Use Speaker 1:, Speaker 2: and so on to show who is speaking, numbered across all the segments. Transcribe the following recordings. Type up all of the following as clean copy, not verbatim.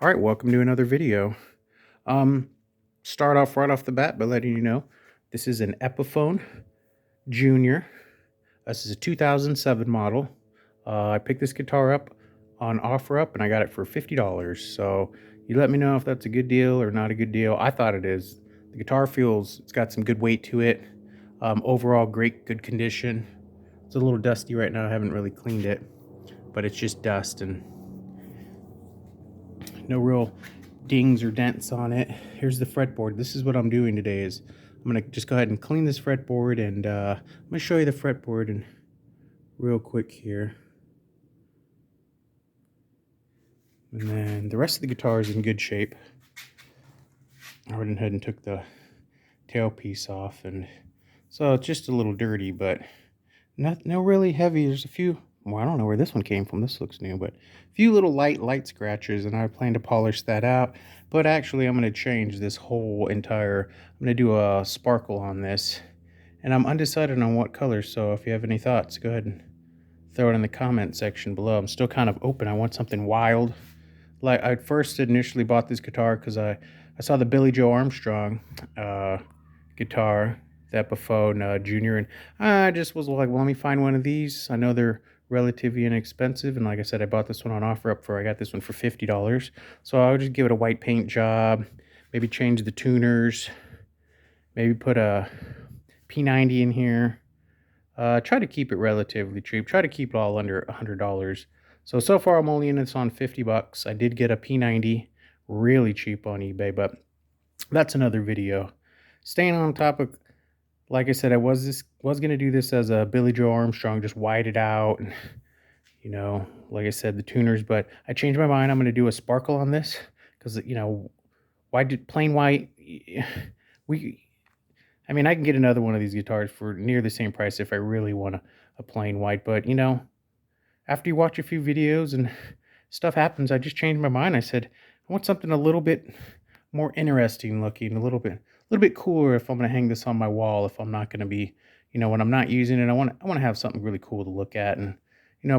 Speaker 1: All right, welcome to another video. Um, Start off right off the bat by letting you know this is an Epiphone Junior. This is a 2007 model. I picked this guitar up on OfferUp and I got it for $50. So you let me know if that's a good deal or not a good deal. I thought it is. The guitar it's got some good weight to it. Overall, good condition. It's a little dusty right now. I haven't really cleaned it, but it's just dust and no real dings or dents on it. Here's the fretboard. This is what I'm doing today is I'm going to just go ahead and clean this fretboard, and I'm going to show you the fretboard and real quick here. And then the rest of the guitar is in good shape. I went ahead and took the tailpiece off, and so it's just a little dirty, but no really heavy. There's a few, well, I don't know where this one came from. This looks new, but a few little light scratches, and I plan to polish that out. But actually, I'm going to change this whole entire, I'm going to do a sparkle on this, and I'm undecided on what color. So if you have any thoughts, go ahead and throw it in the comment section below. I'm still kind of open. I want something wild. Like, I first initially bought this guitar because I saw the Billy Joe Armstrong guitar, the Epiphone Junior, and I just was like, well, let me find one of these. I know they're relatively inexpensive, and like I said, I bought this one on OfferUp I got this one for $50. So I would just give it a white paint job, maybe change the tuners, maybe put a P90 in here. Try to keep it relatively cheap. Try to keep it all under $100. So far I'm only in this on $50. I did get a P90 really cheap on eBay, but that's another video. Staying on topic, like I said, I was going to do this as a Billy Joe Armstrong, just white it out, and like I said, the tuners, but I changed my mind. I'm going to do a sparkle on this because why did plain white? I mean, I can get another one of these guitars for near the same price if I really want a plain white, but after you watch a few videos and stuff happens, I just changed my mind. I said I want something a little bit more interesting looking, a little bit cooler if I'm going to hang this on my wall. If I'm not going to be, when I'm not using it, I want to have something really cool to look at. And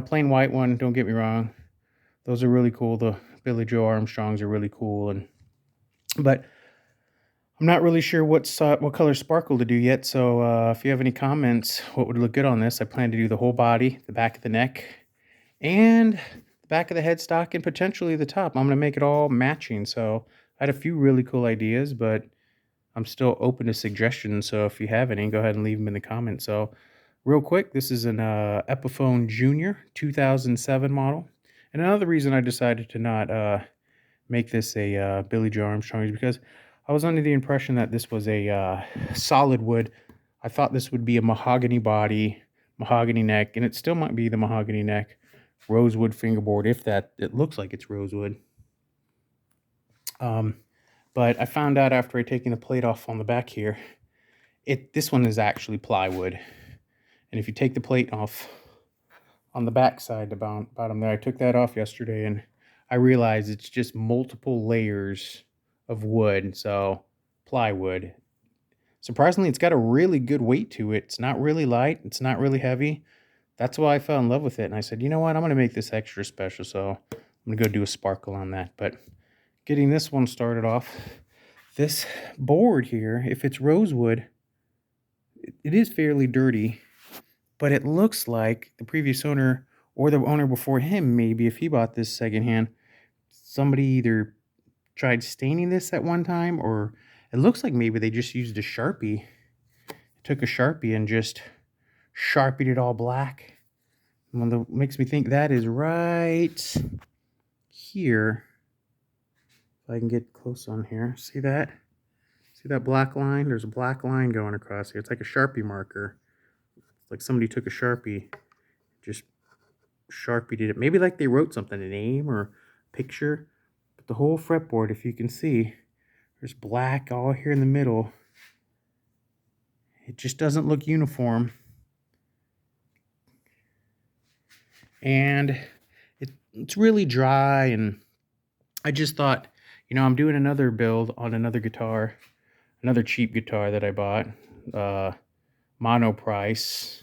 Speaker 1: plain white one, don't get me wrong, those are really cool. The Billy Joe Armstrongs are really cool, but I'm not really sure what color sparkle to do yet. So if you have any comments, what would look good on this? I plan to do the whole body, the back of the neck, and the back of the headstock, and potentially the top. I'm going to make it all matching. So I had a few really cool ideas, but I'm still open to suggestions. So if you have any, go ahead and leave them in the comments. So real quick, this is an Epiphone Junior 2007 model. And another reason I decided to not make this a Billy Joe Armstrong is because I was under the impression that this was a solid wood. I thought this would be a mahogany body, mahogany neck, and it still might be the mahogany neck, rosewood fingerboard, if that, it looks like it's rosewood. But I found out after taking the plate off on the back here, this one is actually plywood. And if you take the plate off on the back side, the bottom there, I took that off yesterday, and I realized it's just multiple layers of wood, so plywood. Surprisingly, it's got a really good weight to it. It's not really light. It's not really heavy. That's why I fell in love with it. And I said, you know what? I'm going to make this extra special. So I'm going to go do a sparkle on that. But getting this one started off, this board here, if it's rosewood, it is fairly dirty, but it looks like the previous owner or the owner before him, maybe if he bought this secondhand, somebody either tried staining this at one time, or it looks like maybe they just used a Sharpie. Took a Sharpie and just Sharpied it all black. And what makes me think that is right here. If I can get close on here. See that? See that black line? There's a black line going across here. It's like a Sharpie marker. It's like somebody took a Sharpie, just Sharpied it. Maybe like they wrote something, a name or a picture. But the whole fretboard, if you can see, there's black all here in the middle. It just doesn't look uniform. And it's really dry, and I just thought, I'm doing another build on another guitar, another cheap guitar that I bought, mono price,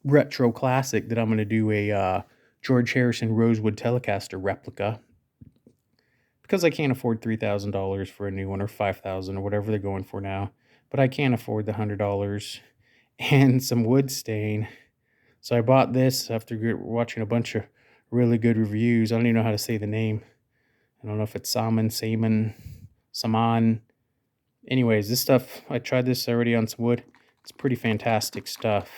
Speaker 1: retro classic, that I'm going to do a George Harrison Rosewood Telecaster replica. because I can't afford $3,000 for a new one, or $5,000 or whatever they're going for now. But I can't afford the $100 and some wood stain. So I bought this after watching a bunch of really good reviews. I don't even know how to say the name. I don't know if it's Saman. Anyways, this stuff, I tried this already on some wood. It's pretty fantastic stuff.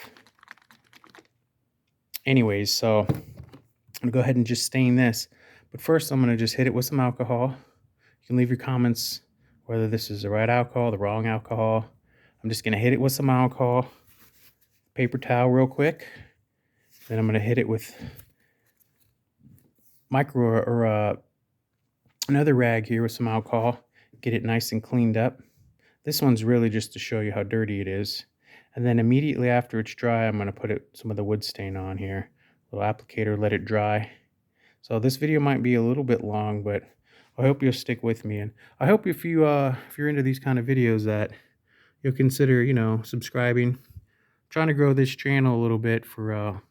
Speaker 1: Anyways, so I'm gonna go ahead and just stain this. But first, I'm gonna just hit it with some alcohol. You can leave your comments whether this is the right alcohol, the wrong alcohol. I'm just gonna hit it with some alcohol, paper towel real quick. Then I'm gonna hit it with another rag here with some alcohol. Get it nice and cleaned up. This one's really just to show you how dirty it is. And then immediately after it's dry, I'm gonna put some of the wood stain on here. Little applicator, let it dry. So this video might be a little bit long, but I hope you'll stick with me, and I hope if you're into these kind of videos that you'll consider, subscribing. Trying to grow this channel a little bit for home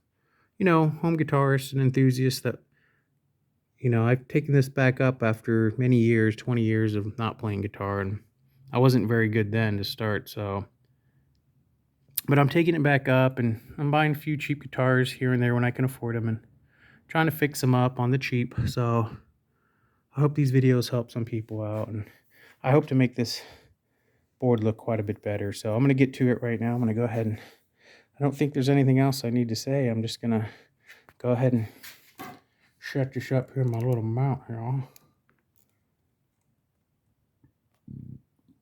Speaker 1: guitarists and enthusiasts that I've taken this back up after many years, 20 years of not playing guitar, and I wasn't very good then to start, so but I'm taking it back up, and I'm buying a few cheap guitars here and there when I can afford them, and trying to fix them up on the cheap. So I hope these videos help some people out, and I hope to make this board look quite a bit better. So I'm going to get to it right now. I'm going to go ahead and, I don't think there's anything else I need to say. I'm just going to go ahead and shut this up here in my little mount here.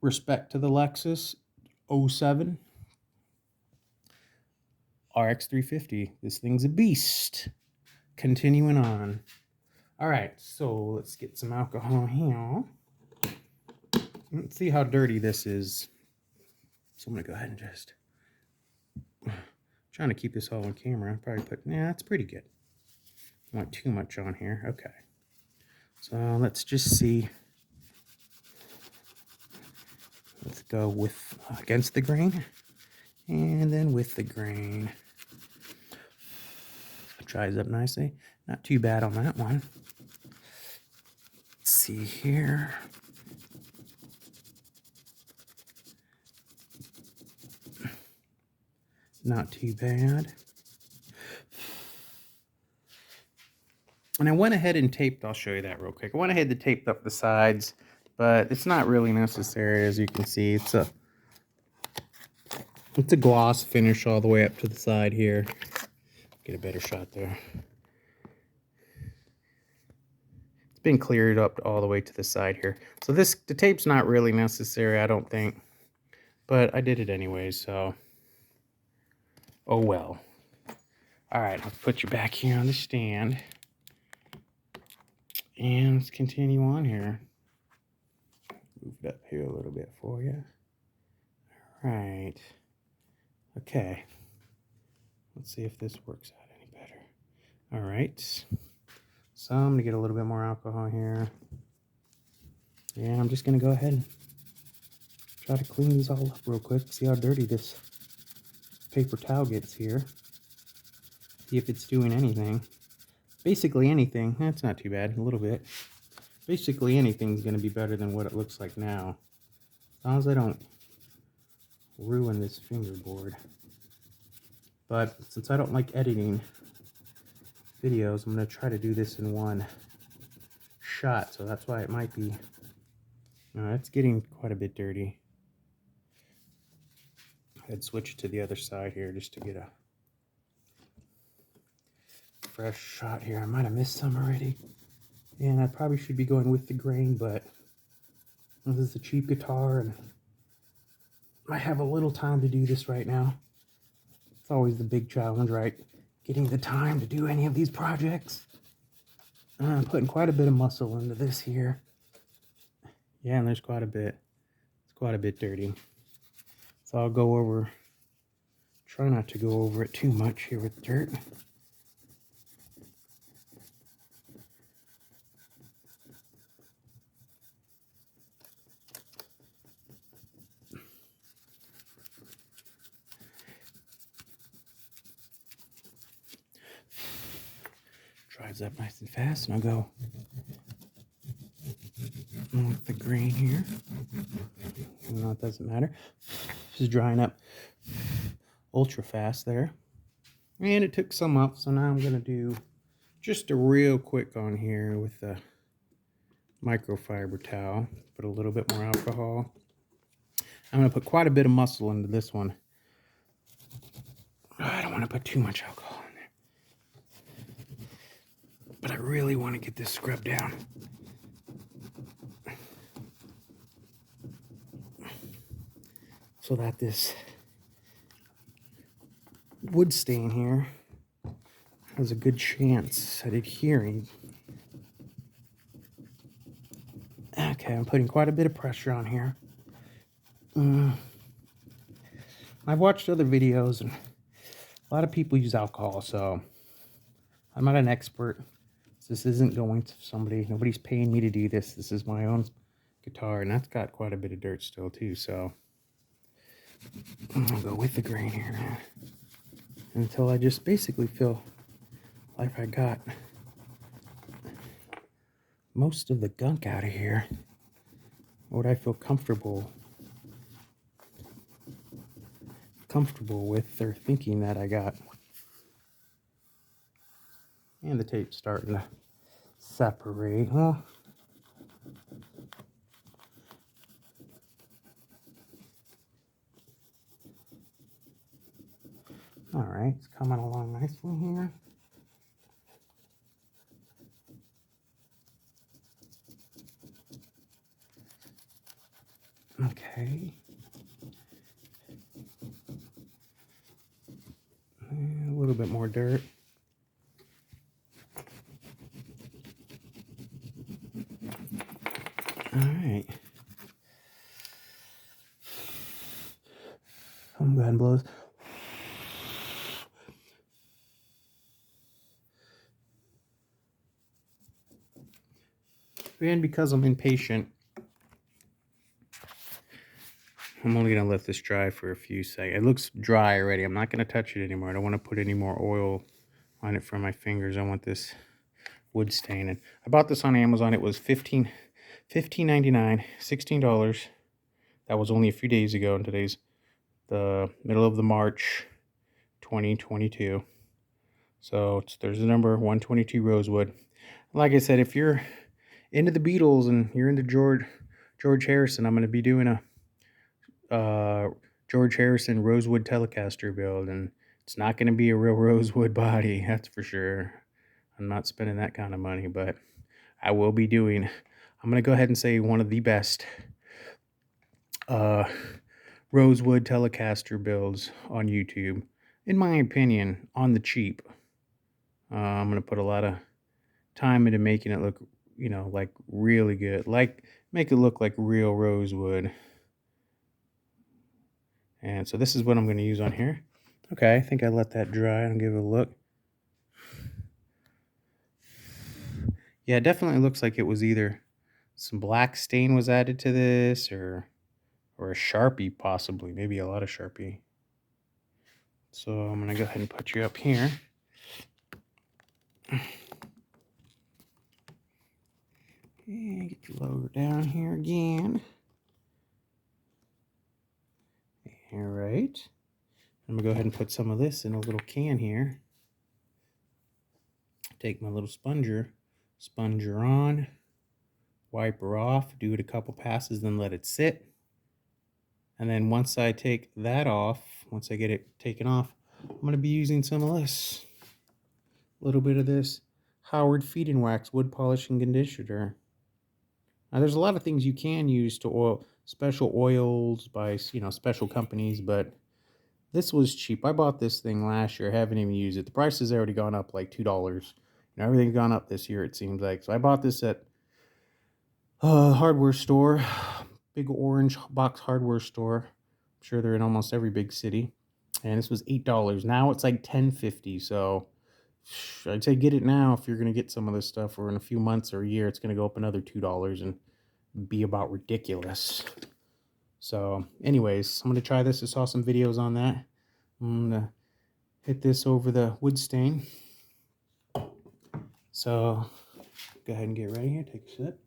Speaker 1: Respect to the Lexus 07 RX350. This thing's a beast. Continuing on. All right, so let's get some alcohol here. Let's see how dirty this is. So I'm gonna go ahead and just trying to keep this all on camera. Probably that's pretty good. Don't want too much on here. Okay. So let's just see. Let's go with against the grain, and then with the grain. It dries up nicely. Not too bad on that one. Let's see here. Not too bad. And I went ahead and taped, I'll show you that real quick. I went ahead and taped up the sides, but it's not really necessary. As you can see, it's a gloss finish all the way up to the side here. Get a better shot there. It's been cleared up all the way to the side here. So the tape's not really necessary, I don't think, but I did it anyway, so oh well. All right, let's put you back here on the stand. And let's continue on here. Move it up here a little bit for you. All right. Okay. Let's see if this works out any better. All right. So I'm going to get a little bit more alcohol here. And I'm just going to go ahead and try to clean these all up real quick. See how dirty this paper towel gets here. See if it's doing anything. Basically anything. That's not too bad. A little bit. Basically anything's going to be better than what it looks like now. As long as I don't ruin this fingerboard. But since I don't like editing videos, I'm going to try to do this in one shot. So that's why it might be... it's getting quite a bit dirty. I'd switch it to the other side here just to get a fresh shot here. I might have missed some already. And I probably should be going with the grain, but this is a cheap guitar and I have a little time to do this right now. It's always the big challenge, right? Getting the time to do any of these projects. I'm putting quite a bit of muscle into this here. Yeah, and there's quite a bit. It's quite a bit dirty. So I'll go over, try not to go over it too much here with dirt. Dries up nice and fast, and I'll go with the grain here. No, it doesn't matter. This is drying up ultra fast there. And it took some up, so now I'm going to do just a real quick on here with the microfiber towel. Put a little bit more alcohol. I'm going to put quite a bit of muscle into this one. I don't want to put too much alcohol in there, but I really want to get this scrubbed down. So that this wood stain here has a good chance at adhering. Okay, I'm putting quite a bit of pressure on here. I've watched other videos and a lot of people use alcohol, so I'm not an expert. This isn't going to somebody, nobody's paying me to do this. This is my own guitar, and that's got quite a bit of dirt still too, so I'm gonna go with the grain here now until I just basically feel like I got most of the gunk out of here. What I feel comfortable with, or thinking that I got. And the tape's starting to separate. Well, all right, it's coming along nicely here. Okay. And a little bit more dirt. All right. I'm go ahead and blow this. And because I'm impatient, I'm only going to let this dry for a few seconds. It looks dry already. I'm not going to touch it anymore. I don't want to put any more oil on it for my fingers. I want this wood stain. And I bought this on Amazon. It was $15.99, $16. That was only a few days ago, and today's the middle of the March 2022. So there's the number 122 Rosewood. Like I said, if you're into the Beatles and you're into George Harrison, I'm going to be doing a George Harrison Rosewood Telecaster build, and it's not going to be a real rosewood body, that's for sure. I'm not spending that kind of money, but I will be doing, I'm going to go ahead and say one of the best Rosewood Telecaster builds on YouTube, in my opinion, on the cheap. I'm going to put a lot of time into making it look, you know, like really good, like make it look like real rosewood. And so this is what I'm going to use on here. Okay, I think I let that dry and give it a look. Yeah, it definitely looks like it was either some black stain was added to this, or a Sharpie possibly, maybe a lot of Sharpie. So I'm going to go ahead and put you up here. And get you lower down here again. All right. I'm going to go ahead and put some of this in a little can here. Take my little sponger on, wipe her off, do it a couple passes, then let it sit. And then once I take that off, once I get it taken off, I'm going to be using some of this. A little bit of this Howard Feed and Wax wood polishing conditioner. Now there's a lot of things you can use to oil, special oils by, you know, special companies, but this was cheap. I bought this thing last year. I haven't even used it. The price has already gone up like $2. You know, everything's gone up this year, it seems like. So I bought this at a hardware store, big orange box hardware store. I'm sure they're in almost every big city. And this was $8. Now it's like $10.50. So I'd say get it now if you're going to get some of this stuff, or in a few months or a year, it's going to go up another $2 and be about ridiculous. So anyways, I'm going to try this. I saw some videos on that. I'm going to hit this over the wood stain. So go ahead and get ready here. Take a sip.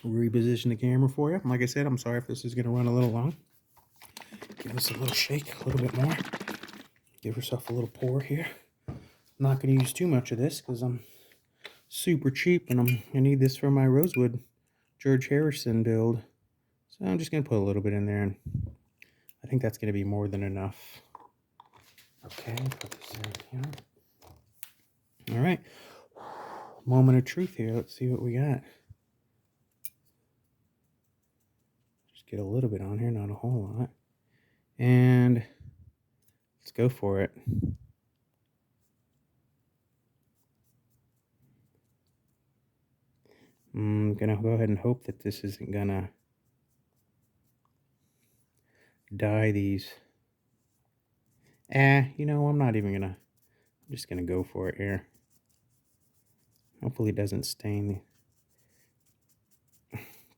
Speaker 1: Reposition the camera for you. Like I said, I'm sorry if this is going to run a little long. Give this a little shake, a little bit more. Give yourself a little pour here. I'm not going to use too much of this because I'm super cheap and I need this for my Rosewood George Harrison build. So I'm just going to put a little bit in there, and I think that's going to be more than enough. Okay, put this in here. All right. Moment of truth here. Let's see what we got. Just get a little bit on here, not a whole lot. And let's go for it. I'm going to go ahead and hope that this isn't going to dye these. You know, I'm not even going to, I'm just going to go for it here. Hopefully it doesn't stain.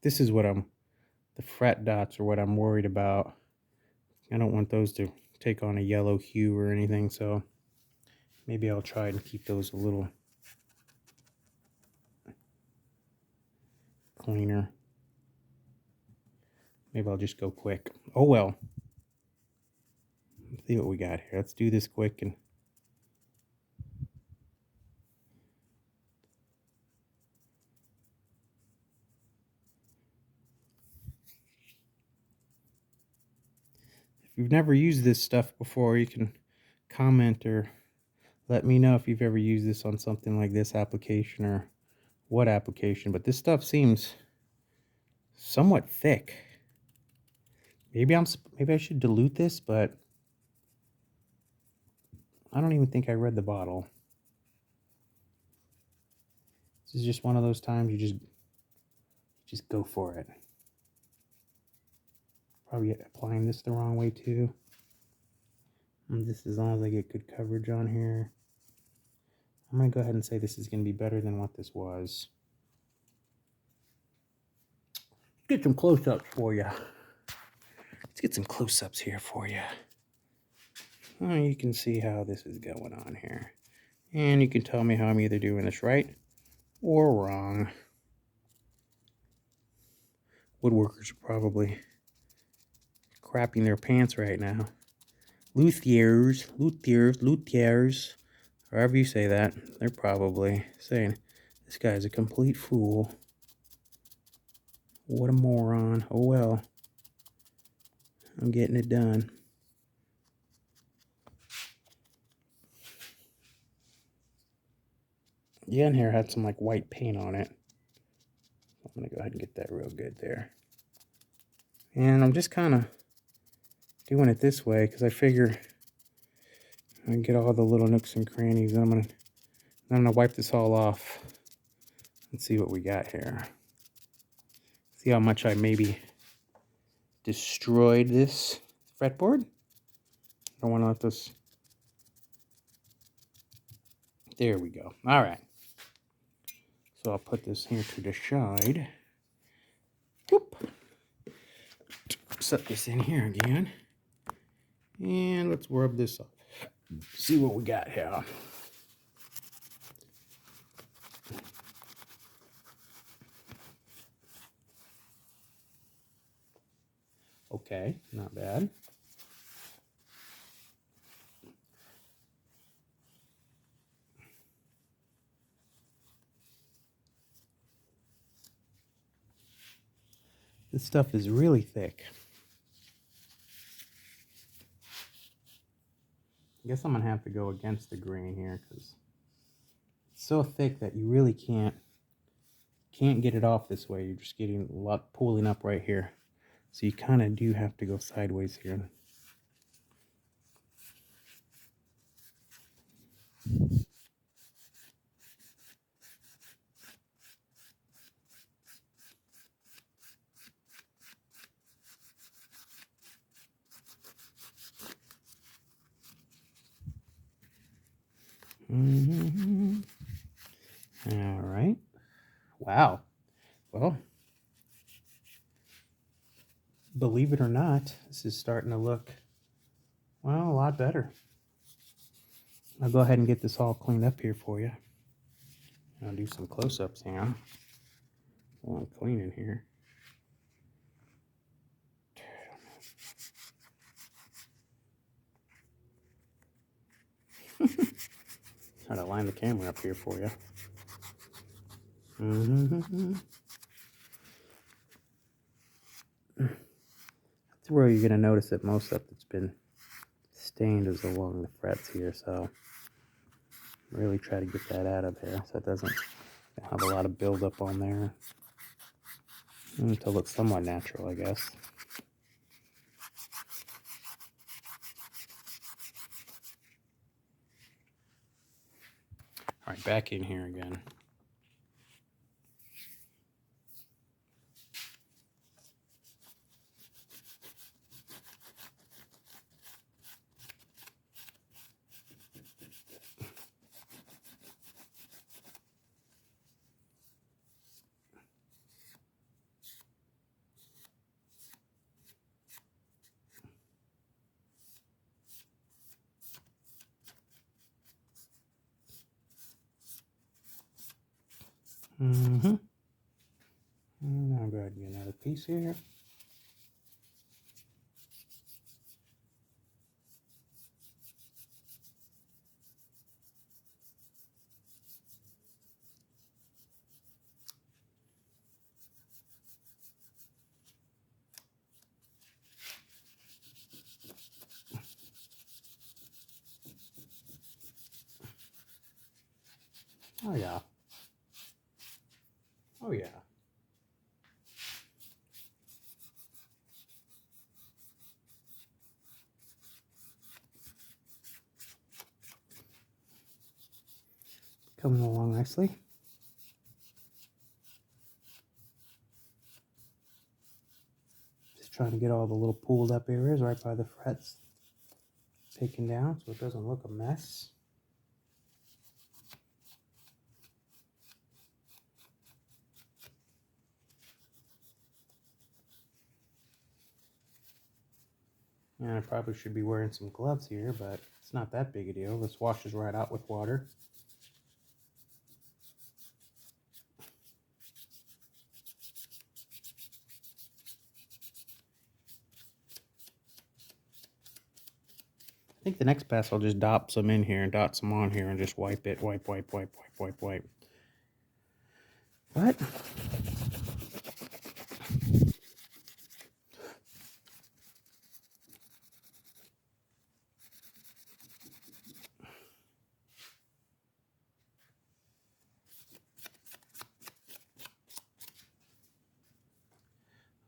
Speaker 1: This is what the fret dots are what I'm worried about. I don't want those to take on a yellow hue or anything, so maybe I'll try and keep those a little cleaner. Maybe I'll just go quick. Oh well. Let's see what we got here. Let's do this quick. And if you've never used this stuff before, you can comment or let me know if you've ever used this on something like this application or what application. But this stuff seems somewhat thick. Maybe I should dilute this, but I don't even think I read the bottle. This is just one of those times you just go for it. Probably applying this the wrong way too. And this, as long as I get good coverage on here, I'm gonna go ahead and say this is gonna be better than what this was. Get some close-ups for you. Let's get some close-ups here for you. Oh, you can see how this is going on here. And you can tell me how I'm either doing this right or wrong. Woodworkers are probably crapping their pants right now. Luthiers, however you say that, they're probably saying, this guy's a complete fool. What a moron. Oh well. I'm getting it done. The end here had some like white paint on it. I'm going to go ahead and get that real good there. And I'm just kind of doing it this way because I figure I can get all the little nooks and crannies. I'm gonna wipe this all off and see what we got here. See how much I maybe destroyed this fretboard. I don't want to let this. There we go. All right. So I'll put this here to the side. Whoop. Set this in here again. And let's rub this up. See what we got here. Okay, not bad. This stuff is really thick. I guess I'm gonna have to go against the grain here because it's so thick that you really can't get it off this way. You're just getting a lot pulling up right here. So you kind of do have to go sideways here. All right. Wow. Well, believe it or not, this is starting to look, well, a lot better. I'll go ahead and get this all cleaned up here for you. I'll do some close-ups now while I'm cleaning here. Try to line the camera up here for you. That's where you're going to notice that most stuff that's been stained is along the frets here, so really try to get that out of there so it doesn't have a lot of buildup on there until it's somewhat natural, I guess. All right, back in here again. And I'll go ahead and get another piece here. Oh yeah. Oh yeah. Coming along nicely. Just trying to get all the little pulled up areas right by the frets taken down so it doesn't look a mess. And I probably should be wearing some gloves here, but it's not that big a deal. This washes right out with water. I think the next pass I'll just dot some in here and dot some on here and just wipe it. Wipe. What?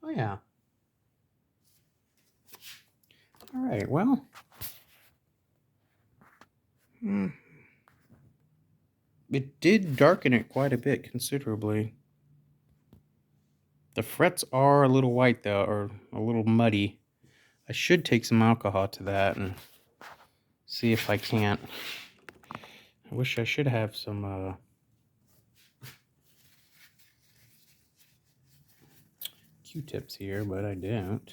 Speaker 1: Oh yeah. All right, well. It did darken it quite a bit, considerably. The frets are a little white, though, or a little muddy. I should take some alcohol to that and see if I can't. I wish I should have some Q-tips here, but I don't.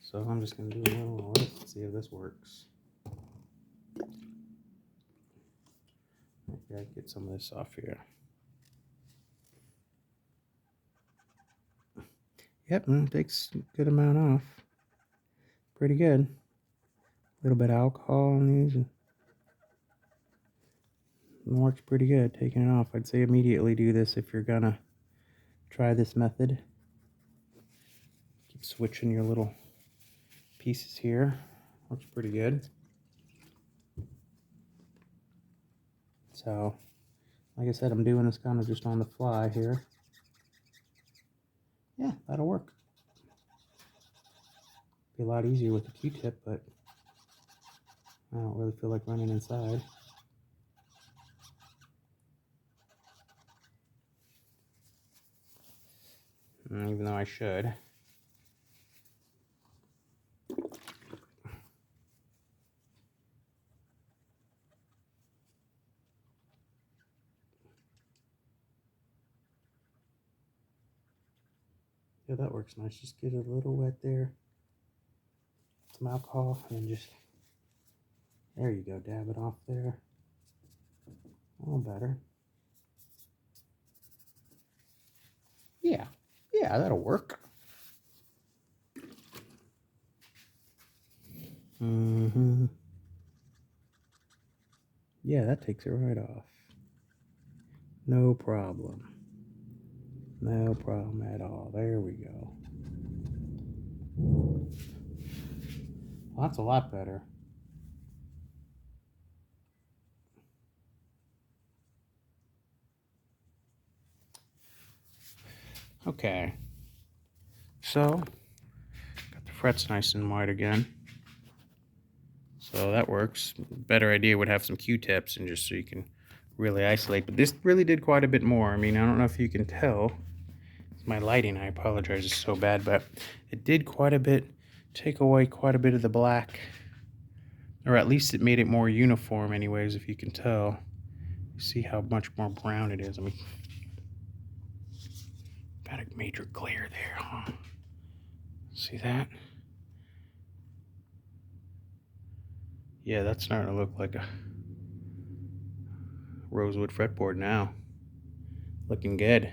Speaker 1: So I'm just going to do a little of this and see if this works. Maybe I can get some of this off here. Yep, takes a good amount off. Pretty good. A little bit of alcohol on these. And it works pretty good, taking it off. I'd say immediately do this if you're gonna try this method. Keep switching your little pieces here. Looks pretty good. So, like I said, I'm doing this kind of just on the fly here. Yeah, that'll work. Be a lot easier with a Q-tip, but I don't really feel like running inside. Even though I should. Yeah, that works nice. Just get a little wet there. Some alcohol and just, there you go, dab it off there. A little better. Yeah, that'll work. Yeah, that takes it right off. No problem. No problem at all. There we go. Well, that's a lot better. Okay. So, got the frets nice and wide again. So that works. Better idea would have some Q-tips and just so you can really isolate. But this really did quite a bit more. I mean, I don't know if you can tell. My lighting, I apologize, is so bad, but it did quite a bit, take away quite a bit of the black. Or at least it made it more uniform anyways, if you can tell. See how much more brown it is. I mean, got a major glare there, huh? See that? Yeah, that's starting to look like a rosewood fretboard now. Looking good.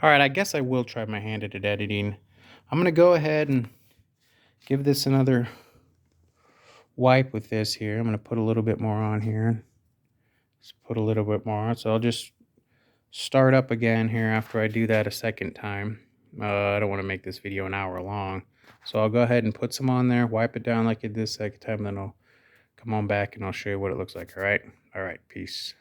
Speaker 1: Alright, I guess I will try my hand at editing. I'm going to go ahead and give this another wipe with this here. I'm going to put a little bit more on here. Just put a little bit more on. So I'll just start up again here after I do that a second time. I don't want to make this video an hour long. So I'll go ahead and put some on there, wipe it down like I did the second time, then I'll come on back and I'll show you what it looks like. Alright, peace.